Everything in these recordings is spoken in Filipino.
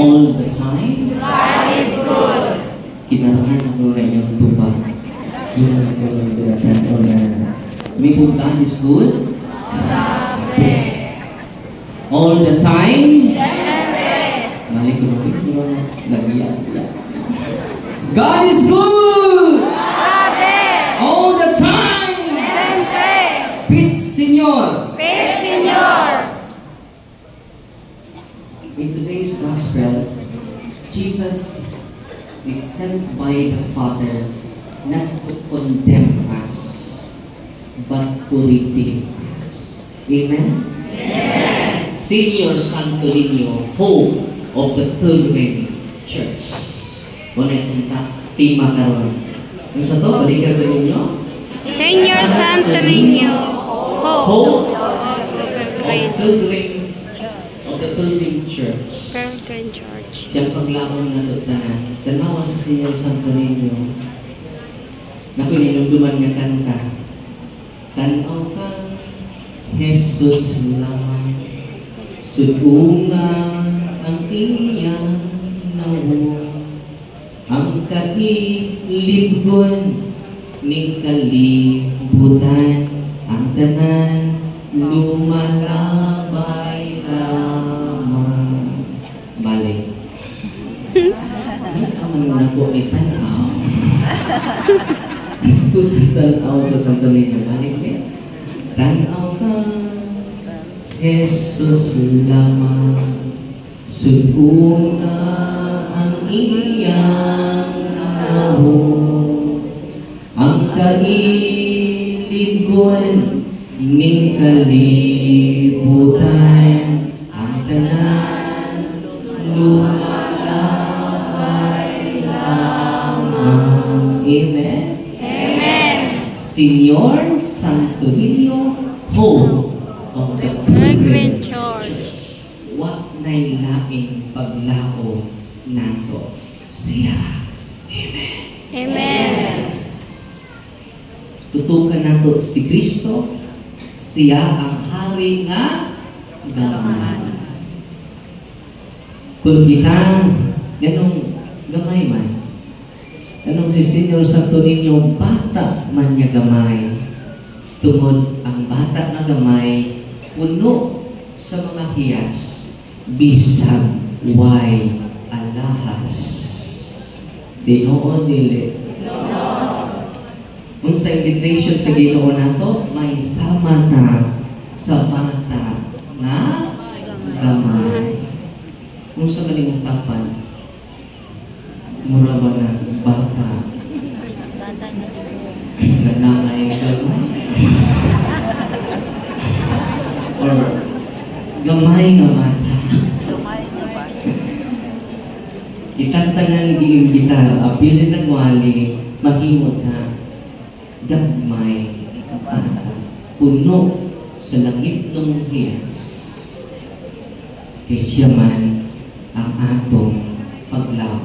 All the time. God is good. Kinarakan ako rin yung tuba. Yun ang ako rin pinatan ko na. May kung God is good? Grabe. All the time? Siyempre. Mali ko rin. Nag-iyak. God is good! Grabe. All the time! Siyempre. Peace, Señor! Peace, Senyor. In today's gospel, Jesus is sent by the Father not to condemn us, but to redeem us. Amen? Amen. Senior Santo Niño, hope of the Pilgrim Church. Una itong tema karon. Ano sa to? Balikan ko ninyo? Senyor Santo Niño, Hope of the Pilgrim Church. Pilgrim Church. Siyang paglakon na tanan. Tanawa sa Senyor Santo Niño. Naku, ninunduman nga kanta. Tanaw ka, Jesus lang. Sutungan ang iyang nawo. Ang kailigon ni kalibutan. Ang tanan lumalabay lamang. Balik. Hindi naman na po itanaw. Tanaw sa Santo Niño. Balik eh. Tanaw ka, Jesus lamang. Suguna ang iyang naho. Ang kailigon ning kalibutan. Ang tanan lumalabay lamang. Amen? Amen. Senyor Santo Niño, hope of the Pilgrim Church. What na'y laing paglao nato siya. Amen. Amen. Tutukan nato si Kristo, siya ang hari nga gamay. Kung kita, ganong gamay man, ganong si Senyor Santo Niño, bata man niya gamay. Tungod ang bata nga gamay, puno sa mga hiyas, bisag way alahas. Ginoo dili. Kung sa invitation sa Ginoo nato, may sama ta sa bata na gamay. Kung sa galing tapan, mura ba na bata na namay gamay? Or gamay nga bata? Itantangan giing kita, apilin na wali, mahimot na gamay bata. Puno sa langit ng hiyas. Kaya siya man ang atong paglaw.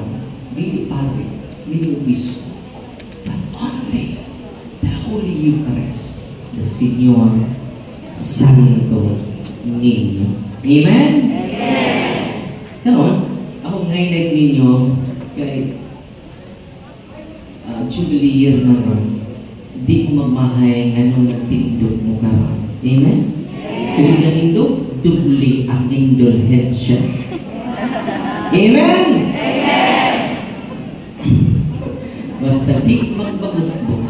Hindi pari, hindi obispo, but only the Holy Eucharist, the Senyor Santo Niño. Amen? Amen. Ganon, akong highlight ninyo kay Jubilee year na ron, di ko magmahay nga nung nagtindog mo karon. Amen? Kung nagtindog, dubli ang indulhensya. Amen? Amen. Basta di magbagot-bot.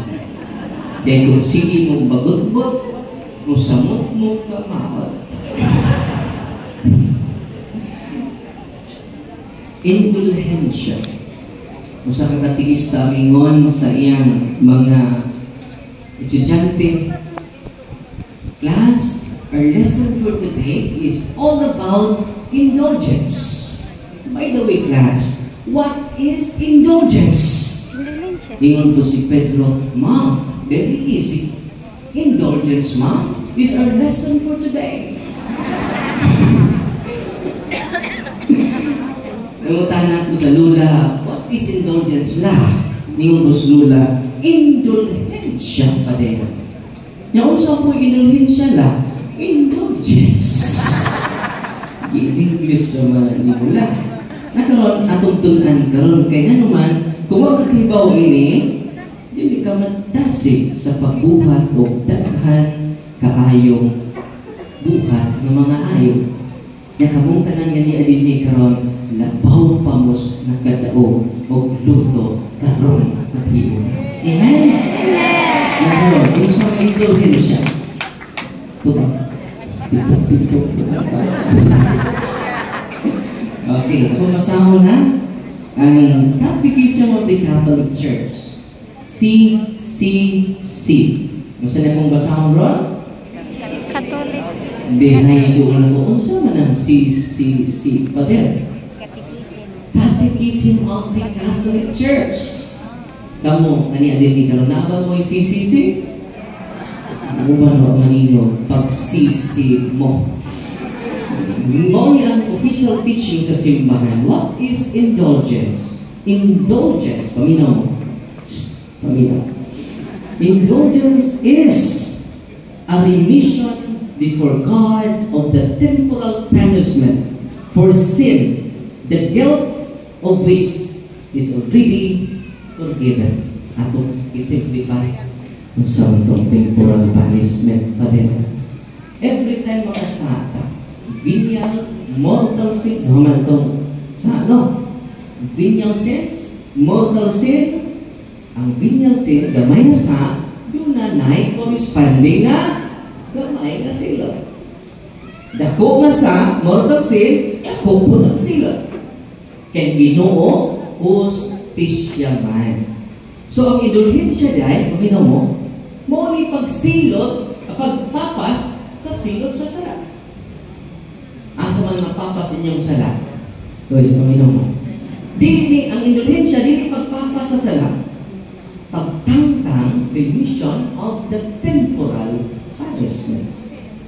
Kaya kung sige mong bagot-bot, kung samot mo kamawat. Indulhensya. Kung sa kakatigista mingon sa iyang mga estudyante, class, our lesson for today is all about indulgence. By the way, class, what is indulgence? Ingon po si Pedro, Ma'am, very easy. Indulgence, Ma'am, is our lesson for today. Nangutahan ko sa Lula, what is indulgence la? Ingon po si Lula, indulhensya pa din. Nausap po indulhensya la, indulgence. In English naman ni Lula. Nakaroon atong tunan karon kay ano man kung magkakibaw ini dili ka madasig sa pagbuhat og daghan kaayong buhat ng mga ayo. Nya kamong tanan nga ni adinhi karon labaw pamos nakadao og luto karon kapiyo. Amen. Nya karon kung sa may indulhensya. Tuto. Okay, ako masahon na ang Catechism of the Catholic Church. CCC. Gusto na kong basahon ron? Catholic. Hindi, doon na ko. Unsa man ang CCC? Pader? Catechism of the Catholic Church. Kamu, nani adin ni karon na mo yung CCC? Ano ba no manino pag-CC mo? Mao ang official teaching sa simbahan. What is indulgence? Indulgence, paminaw mo. Paminaw. Indulgence is a remission before God of the temporal punishment for sin, the guilt of which is already forgiven. Atong i-simplify kung saan itong temporal punishment pa rin. Every time makasata, venial, mortal sin, naman itong sa ano? Venial sins, mortal sin, ang venial sin, gamay na sa, yun na corresponding nga, gamay na sila. Dako nga sa, mortal sin, dako po na sila. Kaya Ginoo, justisya man. So, ang indulhensya dahil, paginaw mo, mo ni pagsilot, pagpapas sa silot sa sala. Asa man mapapas inyong sala? Uy, paginaw mo. Dili ang indulhensya, dili pagpapas sa sala. Pagtangtang, remission of the temporal punishment.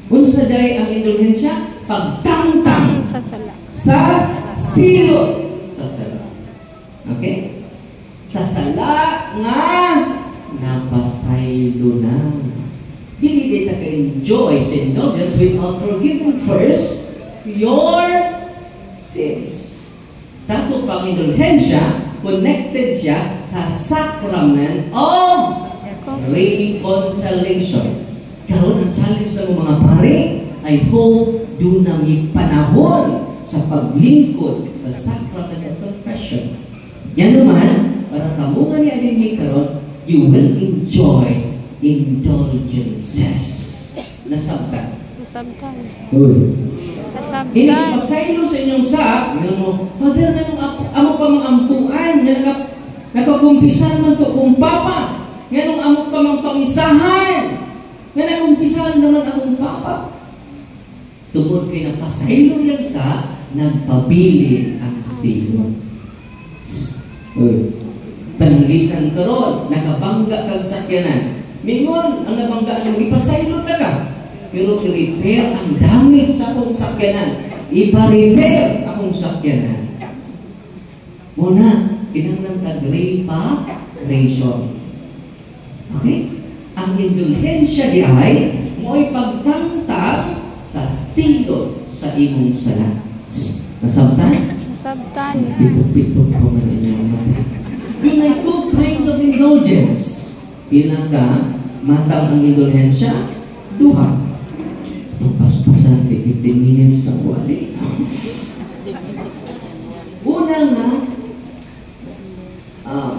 Unsa dahil ang indulhensya? Pagtangtang Sa sala. sa silot sa sala. Okay? Sa sala nga napasaylo na. Dili dita ka-enjoy sa indulgence without forgiving first your sins. Sa itong pang-indulhensya, connected siya sa sacrament of reconciliation. Karon ang challenge ng mga pare, I hope doon na may panahon sa paglingkod sa sacrament of confession. Yan naman, para kamungan ni Adinmi karon, you will enjoy indulgences. Nasabtan. Nasabtan. Hindi Nasabtan. pasaylo sa inyong sak, Father, amo pa mga ampuan, nakakumpisan man to kung papa, ganong amo pa mga pangisahan, nga nakumpisan naman akong papa. Tungod kay napasaylo yan sa nagpabili ang silo. Panglitan karon, nakabangga kang sakyanan. Mingon, ang nabanggaan mo, ipasaylo ka ka. Pero i-repair ang damage sa akong sakyanan. Ipa-repair akong sakyanan. Muna, kinanglan tag-reparation. Okay? Ang indulhensya di ay mo'y pagtangtang sa silot sa imong sala. Nasabtan? Nasabtan. Pitok-pitok po man inyong mata. Yun ay two kinds of indulgence. Ilang ka, matang ang indulhensya, duha. Paspasan, 15 minutes na wali. Una nga,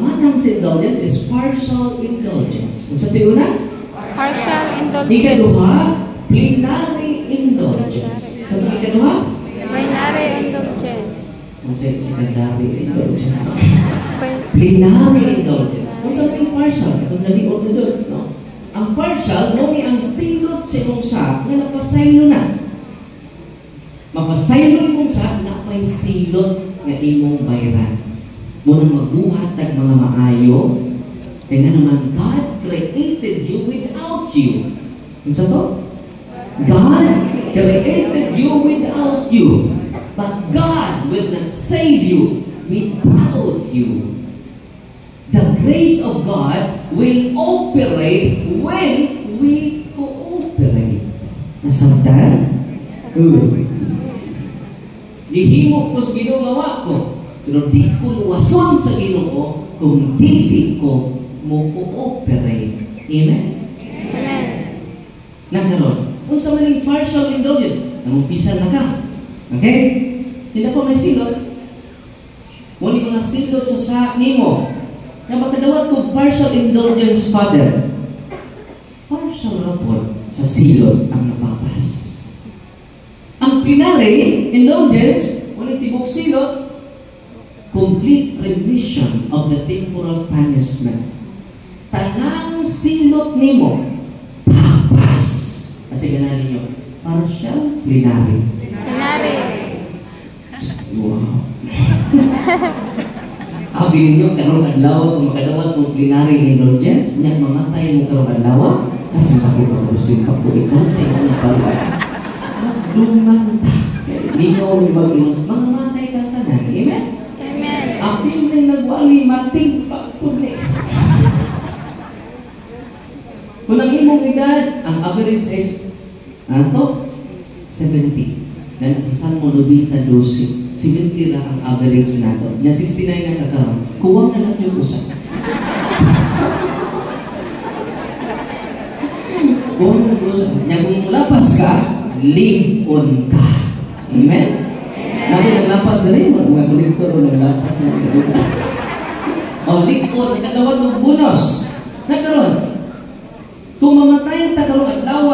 matang sa indulgence is partial indulgence. Kung sa tiyo na? Partial indulgence. Ikaduha, plenary indulgence. Sa ikaduha? Plenary indulgence. Kung sa secondary indulgence. Plenary indulgence. Kung sa yung partial, itong naliot na doon, no? Ang partial, ngunit ang silot sa imong sak na napasaylo na. Mapasaylo imong sak na may silot nga imong bayaran. Muna magbuhat tag mga maayo, kaya nga naman, God created you without you. Ano sa to? God created you without you. But God will not save you without you. The grace of God will operate when we cooperate. Nasabtan? Gihimo ko sa Ginoo nga wa ko. Pero di ko luwason sa Ginoo kung dili ko mo cooperate. Amen? Amen. Nagkaroon. Kung sa maling partial indulgence, namumpisan na ka. Okay? Hindi na po may silot. Muli ko na silot sa nimo. Na makadawat ko partial indulgence, Father. Partial rapport sa silot ang napapas. Ang plenary indulgence, muli tibok silot, complete remission of the temporal punishment. Tanang silot nimo, papas. Kasi ganahan ninyo, partial, plenary. Plenary. Wow. Abi ninyo, karong adlaw, kung makadawat mong plenary indulgence, niya mamatay mo karong adlaw, kasi makipag-usin pa po ikaw, tingnan na pala. Magdumang ta. Ninyo, mga matay kang tanan. Amen? Amen. Apil na nagwali, mating pagpuli. Kung ang imong edad, ang average is, 70. Na sa Salmo 90:12. 70 ra ang average nato. Na 69 na kakaroon. Kuwang na lang yung usa. Kuwang na lang usa. Nya kung lapas ka, ligon ka. Amen? Nabi naglapas na rin. Mga kolektor o naglapas na rin. O, ligon. Katawag ng bonus. Nagkaroon. Kung mamatay ta karong adlaw,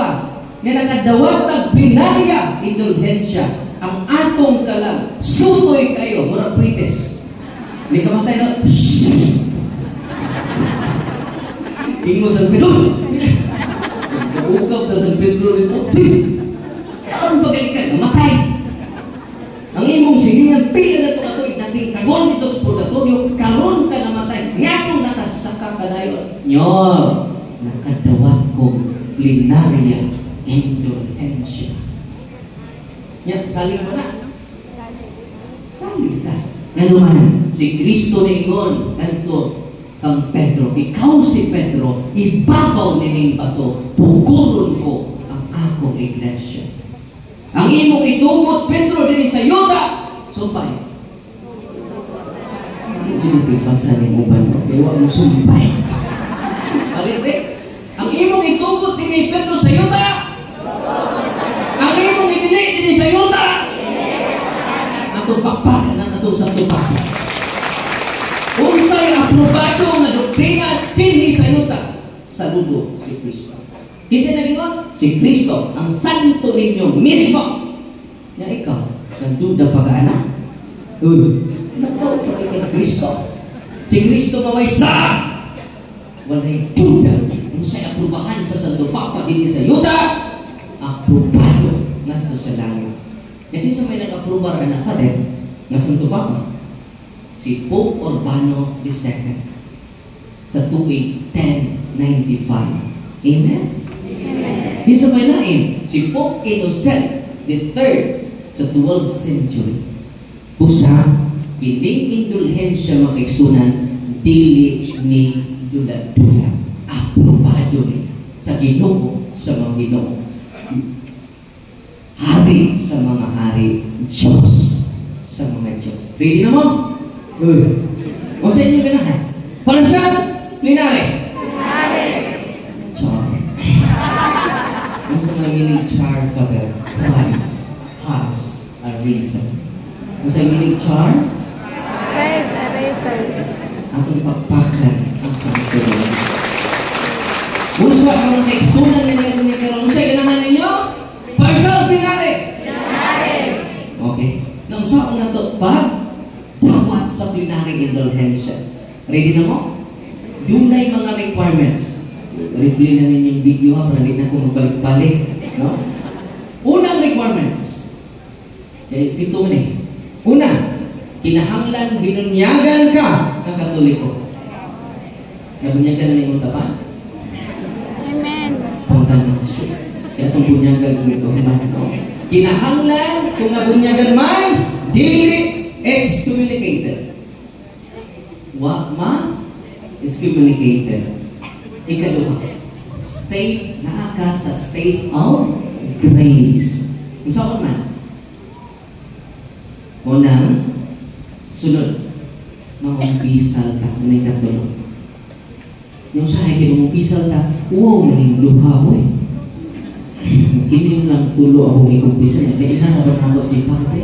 nga nakadawat ang binaya indulhensya, ang atong kalang sutoy kayo, mura prites. Hindi ka matay na, ingo San Pedro. Kaukap na San Pedro nito. Karoon pagalikan, namatay. Ang imong siningan, pila na ito katuig nating kagon dito sa purgatorio, karoon ka namatay. Nga kung nakasaka ka dayo, nyo, nakadawat ko plenarya indulhensya. Yan, saling mo na. Saling ka. Nanuman, si Kristo ni Ingon, nanto, kang Pedro, ikaw si Pedro, ibabaw nining bato, pukulon ko ang akong iglesia. Ang imong itugot, Pedro, din sa Yuda, sumpay. Hindi nagpipasa ni mo ba? Kaya wag mo sumpay. Alipit, ang imong itugot din ni Pedro sa Yuda, ang imong idili din sa Yuda, atong pakpakan ang atong sa tupak. Unsay aprobado nga doktrina dinhi sa Yuda, saludo si Kristo. Kasi naging si Kristo, ang santo ninyo mismo. Na ikaw, nagduda pa ka anak. Nagduda kay Kristo. Si Kristo maway sa walay duda. Kung sa'y aprobahan sa Santo Papa din sa Yuda, aprobado nato sa langit. Yan sa may nag-aprobar anak ka din na Santo Papa, si Pope Urbano II sa tuig 1095. Amen? Din sa may lain, si Pope Innocent III sa 12th century. Usa, kining indulhensya makaigsunan, dili ni dula-dula. Aprobado ni sa Ginoo sa mga Ginoo. Hari sa mga hari, Diyos sa mga Diyos. Ready na mo? O sa inyo ganahan? Para siya, plenary. Char. Kung sa mga meaning char, Father, Christ has a reason. Kung sa meaning char, Christ a reason. atong pagpakan ang santunan. Usa ang kaigsunan ninyo ni karon sa ganahan ninyo? Partial plenary. Okay. Nang saan na to pa? Dawat sa plenary indulhensya. Ready na mo? Dunay mga requirements. Replay na ninyo yung video ha, para hindi na ako magbalik-balik. No? Unang requirements. Ito mo eh. Una, kinahanglan binunyagan ka ng Katoliko. Nabunyagan na yung tapan? Amen. Pangtan na siya. Kaya itong bunyagan ito. Kinahanglan kung nabunyagan man, dili excommunicated. Wa ma excommunicated. Ikaduha, state na ka sa state of grace. Kung saan man, Unang, sunod, mangumpisal ta, na ikatulong. Yung sa akin, mangumpisal ta, wow, maning luha mo eh. Kinin lang tulo akong ikumpisal niya, kailangan ba na ako si Pate?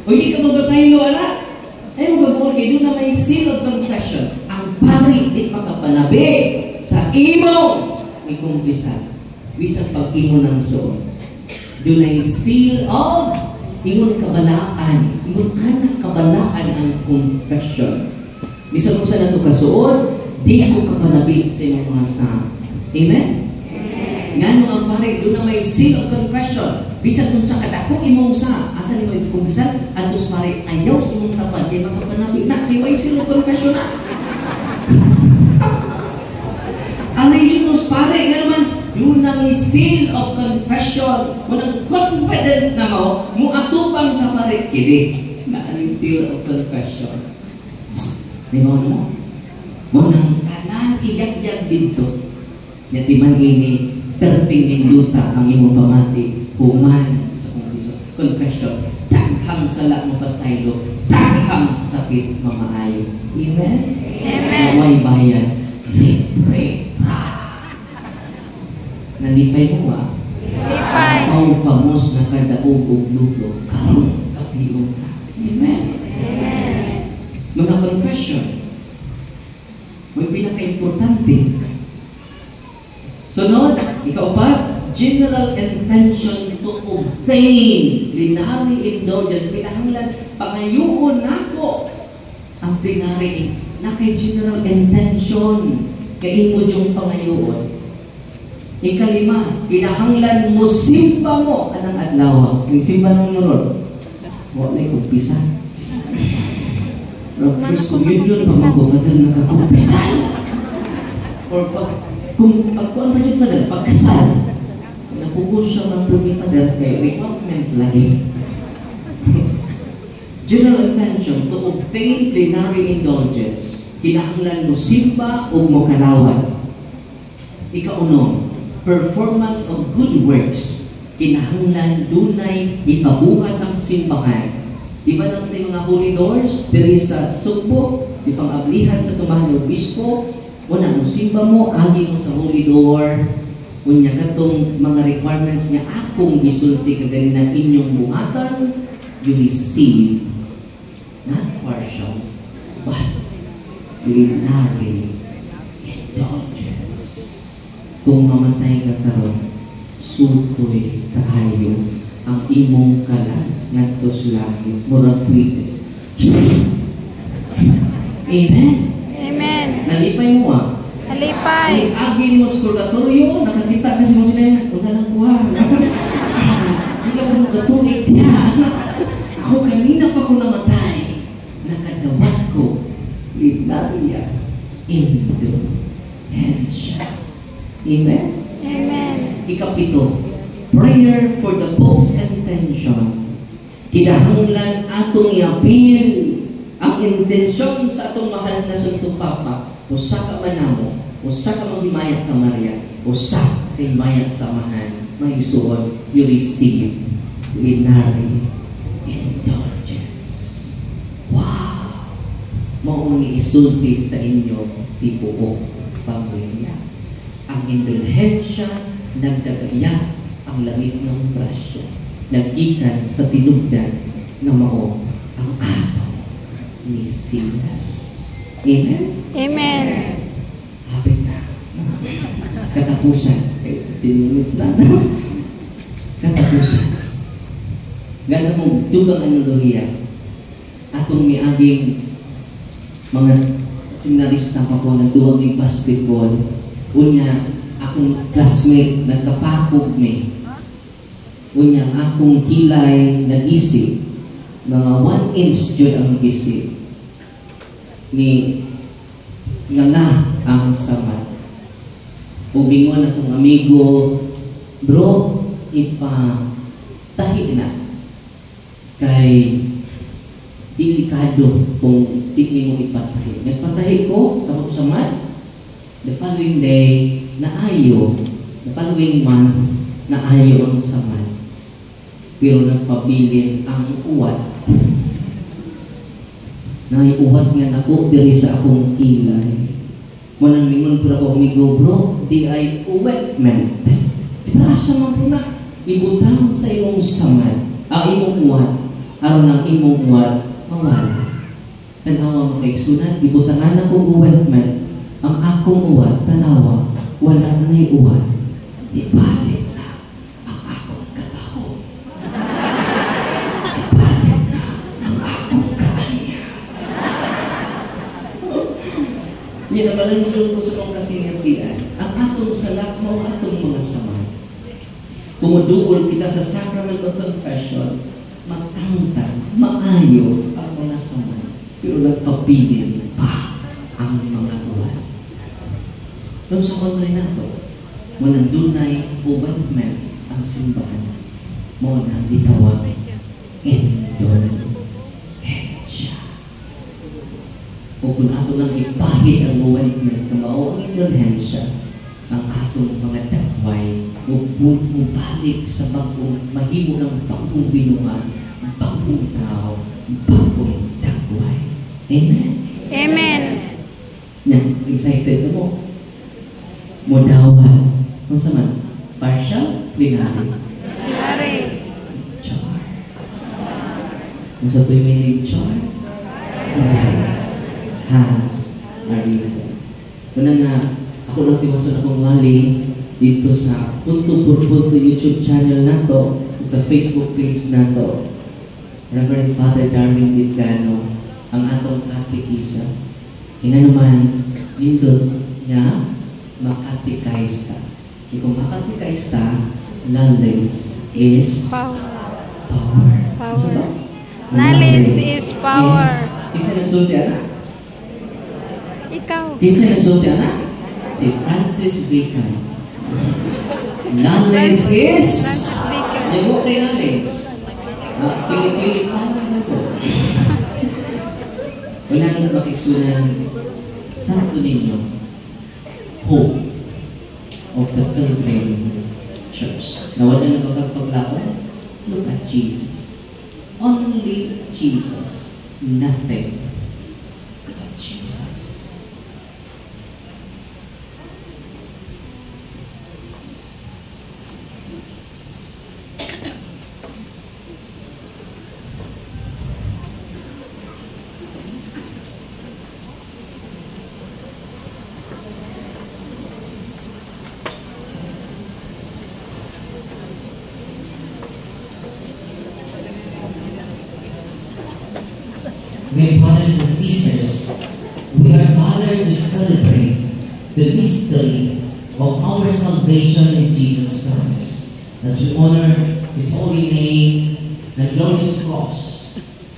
O hindi ka mabasahin lo, anak? Ay mo gagawin kayo, doon na may seal of confession. Ang pari, di makapanabi sa imo ikumpisal. Bisang pag-imo ng suot. Doon ay seal of ingon kabalaan. Ingon anak kabalaan ang confession. Bisang mo sa nato kasuod, di ko kapanabi sa imong mga sa. Amen? Ngano ang pare, doon na may seal of confession. Bisang kung sa kadako imong sa, asan mo ikumpisal, atos pare, ayaw sa imong tapad, kaya makapanabi na, di may seal of confession na. Anay Diyos pare, nga naman, yun na may seal of confession. Munang confident na mo atubang sa pare, kini, na ang seal of confession. Di ba mo? Munang tanan iyagyag dito. Yatiman ini, tertingin luta ang imong pamati, human sa confession. Daghang sala mo pasaylo, daghang sakit mamaayo. Amen? Amen. Naway bayan, libre. Nalipay mo ba? Lipay. Ang pamos na kadaog og luto, karon kapiyon ka. Amen? Amen. Mga confession, may pinaka-importante. Sunod, ikaupat, general intention to obtain plenary indulgence. Kinahanglan, pangayuon nako ang plenary na kay general intention kay mo yung pangayuon. Ikalima, kinahanglan mo simba mo anang adlaw. Yung simba ng nurod, wala na kumpisan. Pero first communion, pag mag-father nakakumpisan. Or kung pagkuhan pa dyan father, pagkasal, napugos siya ng proving father, kay requirement lagi. General intention to obtain plenary indulgence. Kinahanglan mo simba o mo kalawat. Ikaunom, performance of good works. Kinahanglan dunay ipabuhat ang simbahan. Di ba naman tayo mga holy doors? Diri sa Sugbo, di pang ablihan sa tumahan ng obispo, wala mo simba mo, agi mo sa holy door. Unya katong mga requirements niya, akong gisulti kagani na inyong buhatan, you receive, not partial, but plenary indulgence. Kung mamatay ka karon, sutoy kaayo ang imong kalan ngadto sa langit, murag witness. Amen. Amen. Nalipay mo ah. Alipay. Agi mo sa purgatorio, nakakita kasi mo sila, huwag na lang kuha. Hindi ako magkatuig niya. Ako kanina pa ko namatay. Nakadawat ko. Plenary indulgence. Amen? Amen. Ikapito, prayer for the Pope's intention. Kinahanglan atong i-appeal ang intensyon sa atong mahal na Santo Papa, usa ka manamo, usa ka maghimayat ka Maria, usa kay mayat samahan, may isuon, you receive plenary indulgence. Wow! Mauni isulti sa inyo tibuok pamilya. Ang indulhensya nagdagaya ang langit ng presyo. Naggikan sa tinugdan na mao ang atong Mesias. Amen? Amen. Hapit na. Katapusan. 10 minutes lang. Katapusan. Gano'n mong dugang analohiya. Atong miaging mga seminarista pa ko na duwag ng basketball. Unya, akong classmate nagkapakog me. Unya, akong kilay nag-isip. Mga 1 inch yun ang isip. Ni nga ang samat. Ubingon akong amigo, bro, ipatahi na. Kay delikado kung tigni mo ipatahi. Nagpatahi ko sa samat. The following day, naayo. The following month, naayo ang samat. pero nagpabilin ang uwat. Naiuwat nga nako diri sa akong kilay. Manang mingon po ako, amigo bro, di ay uwet man. Prasa man po na, ibutang sa imong samad, imong uwat, aron ang imong uwat, mawala. Tanawa mo kay sunat, ibutangan ako uwet man, ang akong uwat, tanawa, wala na'y uwat. Di balik na ang akong katahon. Di balik na ang akong kaanya. Yan ang malanulong ko sa mga kasinatian. Ang atong salak mo, atong mga samad. Tumuduol kita sa sacrament of confession, matangtang, maayo ang mga samad. Pero nagpapilin pa ang mga uwan. Doon sa kontra nato, walang dunay uwantment ang simbahan. Mo na bitawag indulhensya. O kung ato lang ipahid ang uwantment na mao ang indulhensya, ang atong mga dakway o balik sa bagong mahimo ng bagong binuhan, bagong tao, bagong dakway. Amen? Amen. Yan, excited na mo. Modawa. Kung saan? Partial? Plenary? Plenary. Char. Kung sa tuwing meaning char? Has. Arisa. Kuna nga, ako lang tiwason akong wali dito sa Punto por Punto YouTube channel nato, sa Facebook page nato. Reverend Father Darwin Ditgano, ang atong katikisa. Ina naman, dito niya, makatikaista. Kung makatikaista, knowledge is power. Power. Knowledge is power. Isa nagsulti, anak? Ikaw. Isa nagsulti, anak? Si Francis Bacon. Knowledge is... Francis Bacon. Yago kay knowledge. Pili-pili pa naman ko. Wala nang makisunan sa ninyo, hope of the Pilgrim Church. Nawala na magkagpaglako? Look at Jesus. Only Jesus. Nothing but Jesus. My brothers and sisters, we are gathered to celebrate the mystery of our salvation in Jesus Christ. As we honor His holy name and glorious cross,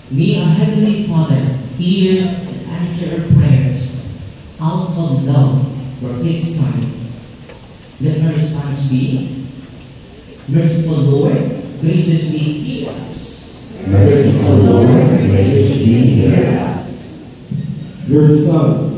may our Heavenly Father hear and answer our prayers out of love for His Son. Let our response be, Merciful Lord, graciously hear us. Merciful Lord, graciously hear us. Your Son,